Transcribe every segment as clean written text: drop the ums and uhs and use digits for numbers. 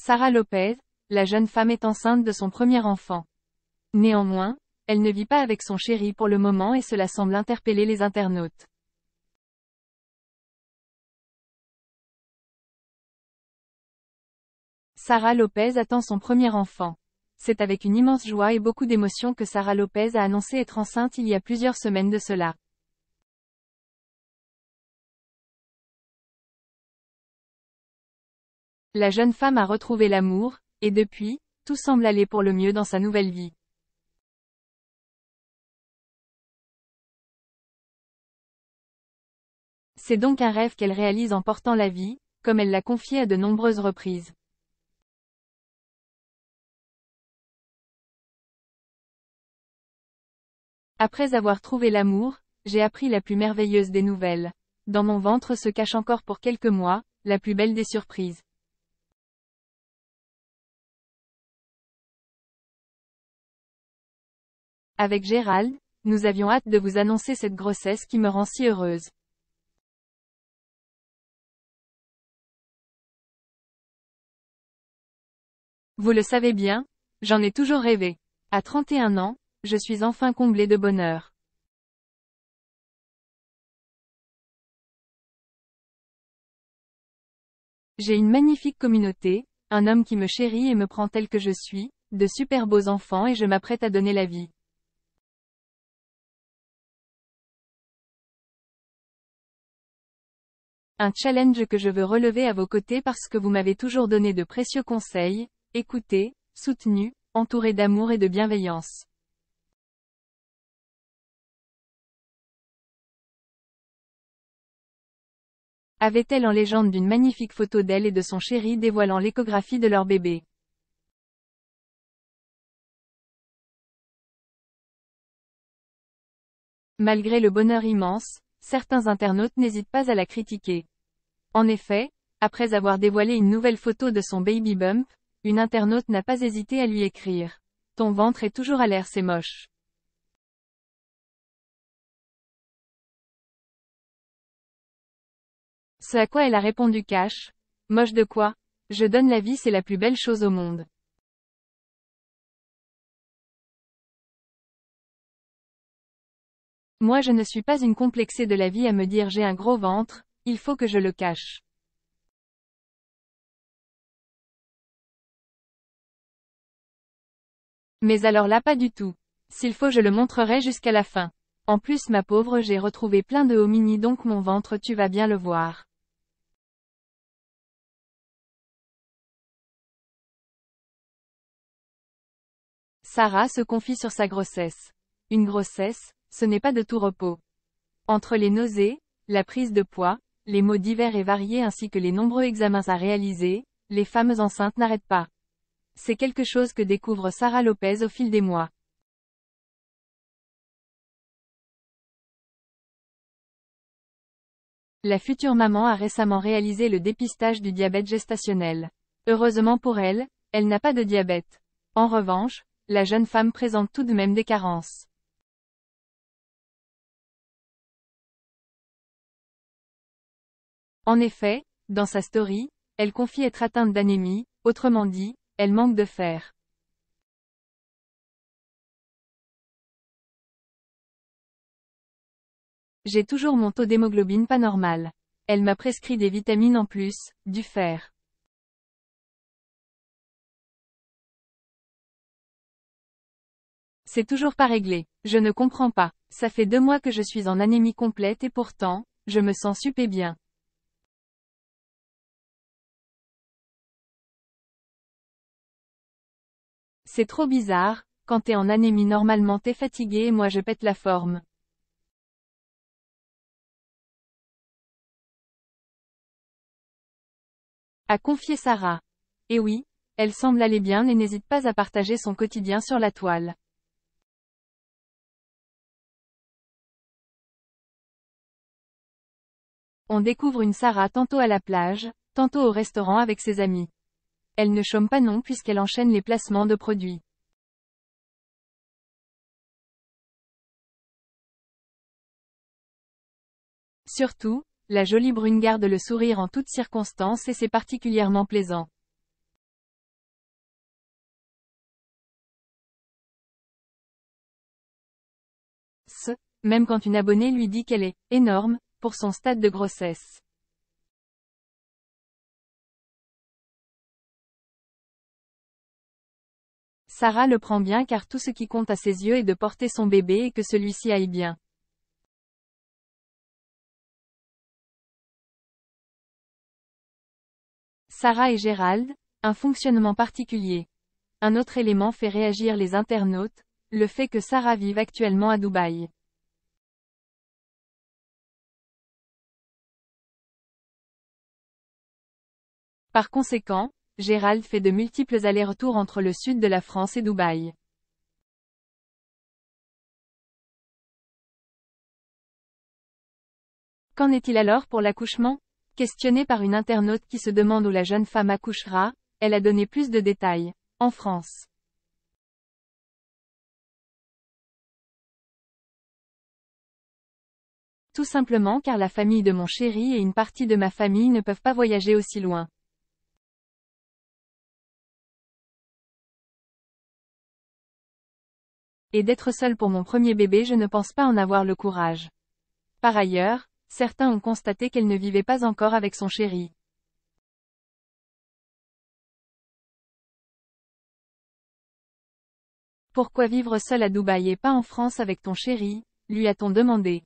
Sara Lopez, la jeune femme est enceinte de son premier enfant. Néanmoins, elle ne vit pas avec son chéri pour le moment et cela semble interpeller les internautes. Sara Lopez attend son premier enfant. C'est avec une immense joie et beaucoup d'émotion que Sara Lopez a annoncé être enceinte il y a plusieurs semaines de cela. La jeune femme a retrouvé l'amour, et depuis, tout semble aller pour le mieux dans sa nouvelle vie. C'est donc un rêve qu'elle réalise en portant la vie, comme elle l'a confié à de nombreuses reprises. Après avoir trouvé l'amour, j'ai appris la plus merveilleuse des nouvelles. Dans mon ventre se cache encore pour quelques mois, la plus belle des surprises. Avec Gérald, nous avions hâte de vous annoncer cette grossesse qui me rend si heureuse. Vous le savez bien, j'en ai toujours rêvé. À 31 ans, je suis enfin comblée de bonheur. J'ai une magnifique communauté, un homme qui me chérit et me prend tel que je suis, de super beaux enfants et je m'apprête à donner la vie. Un challenge que je veux relever à vos côtés parce que vous m'avez toujours donné de précieux conseils, écouté, soutenu, entouré d'amour et de bienveillance. Avait-elle en légende d'une magnifique photo d'elle et de son chéri dévoilant l'échographie de leur bébé. Malgré le bonheur immense, certains internautes n'hésitent pas à la critiquer. En effet, après avoir dévoilé une nouvelle photo de son baby bump, une internaute n'a pas hésité à lui écrire. Ton ventre est toujours à l'air, c'est moche. Ce à quoi elle a répondu cash. Moche de quoi? Je donne la vie, c'est la plus belle chose au monde. Moi je ne suis pas une complexée de la vie à me dire j'ai un gros ventre, il faut que je le cache. Mais alors là pas du tout. S'il faut je le montrerai jusqu'à la fin. En plus ma pauvre j'ai retrouvé plein de homini donc mon ventre tu vas bien le voir. Sarah se confie sur sa grossesse. Une grossesse, ce n'est pas de tout repos. Entre les nausées, la prise de poids, les maux divers et variés ainsi que les nombreux examens à réaliser, les femmes enceintes n'arrêtent pas. C'est quelque chose que découvre Sara Lopez au fil des mois. La future maman a récemment réalisé le dépistage du diabète gestationnel. Heureusement pour elle, elle n'a pas de diabète. En revanche, la jeune femme présente tout de même des carences. En effet, dans sa story, elle confie être atteinte d'anémie, autrement dit, elle manque de fer. J'ai toujours mon taux d'hémoglobine pas normal. Elle m'a prescrit des vitamines en plus, du fer. C'est toujours pas réglé. Je ne comprends pas. Ça fait 2 mois que je suis en anémie complète et pourtant, je me sens super bien. C'est trop bizarre, quand t'es en anémie normalement t'es fatigué et moi je pète la forme. A confié Sarah. Et oui, elle semble aller bien et n'hésite pas à partager son quotidien sur la toile. On découvre une Sarah tantôt à la plage, tantôt au restaurant avec ses amis. Elle ne chôme pas non puisqu'elle enchaîne les placements de produits. Surtout, la jolie brune garde le sourire en toutes circonstances et c'est particulièrement plaisant. même quand une abonnée lui dit qu'elle est « énorme » pour son stade de grossesse. Sarah le prend bien car tout ce qui compte à ses yeux est de porter son bébé et que celui-ci aille bien. Sarah et Gérald, un fonctionnement particulier. Un autre élément fait réagir les internautes, le fait que Sarah vive actuellement à Dubaï. Par conséquent, Gérald fait de multiples allers-retours entre le sud de la France et Dubaï. Qu'en est-il alors pour l'accouchement? Questionnée par une internaute qui se demande où la jeune femme accouchera, elle a donné plus de détails. En France. Tout simplement car la famille de mon chéri et une partie de ma famille ne peuvent pas voyager aussi loin. Et d'être seule pour mon premier bébé, je ne pense pas en avoir le courage. Par ailleurs, certains ont constaté qu'elle ne vivait pas encore avec son chéri. Pourquoi vivre seule à Dubaï et pas en France avec ton chéri, lui a-t-on demandé.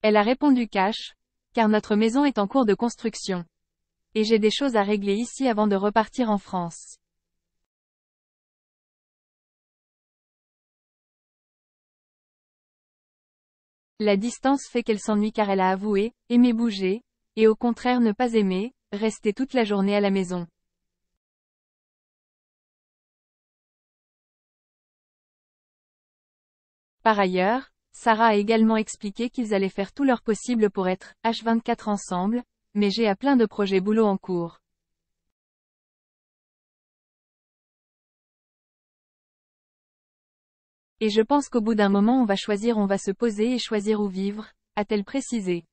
Elle a répondu cash, car notre maison est en cours de construction. Et j'ai des choses à régler ici avant de repartir en France. La distance fait qu'elle s'ennuie car elle a avoué, aimer bouger, et au contraire ne pas aimer, rester toute la journée à la maison. Par ailleurs, Sarah a également expliqué qu'ils allaient faire tout leur possible pour être H24 ensemble, mais j'ai plein de projets boulot en cours. Et je pense qu'au bout d'un moment on va se poser et choisir où vivre, a-t-elle précisé.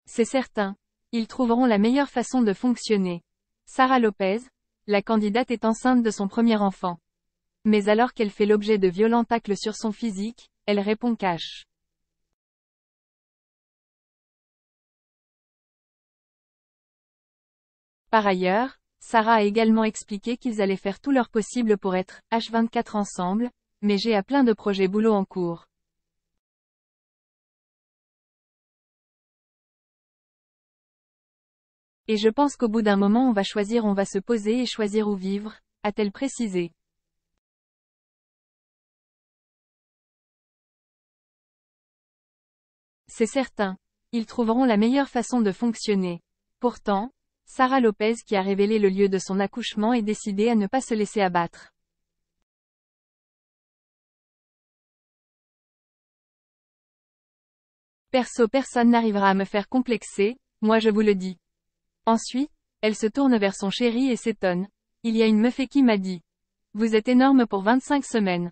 C'est certain. Ils trouveront la meilleure façon de fonctionner. Sarah Lopez, la candidate est enceinte de son premier enfant. Mais alors qu'elle fait l'objet de violents tacles sur son physique, elle répond cash. Par ailleurs, Sarah a également expliqué qu'ils allaient faire tout leur possible pour être H24 ensemble, mais j'ai plein de projets boulot en cours. Et je pense qu'au bout d'un moment on va se poser et choisir où vivre, a-t-elle précisé. C'est certain. Ils trouveront la meilleure façon de fonctionner. Pourtant, Sarah Lopez qui a révélé le lieu de son accouchement est décidée à ne pas se laisser abattre. Perso, personne n'arrivera à me faire complexer, moi je vous le dis. Ensuite, elle se tourne vers son chéri et s'étonne. Il y a une meuf qui m'a dit. Vous êtes énorme pour 25 semaines.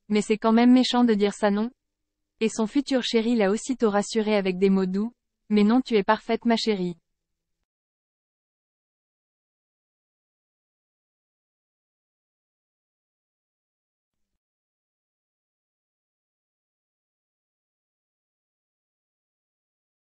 Mais c'est quand même méchant de dire ça non? Et son futur chéri l'a aussitôt rassurée avec des mots doux. Mais non, tu es parfaite ma chérie.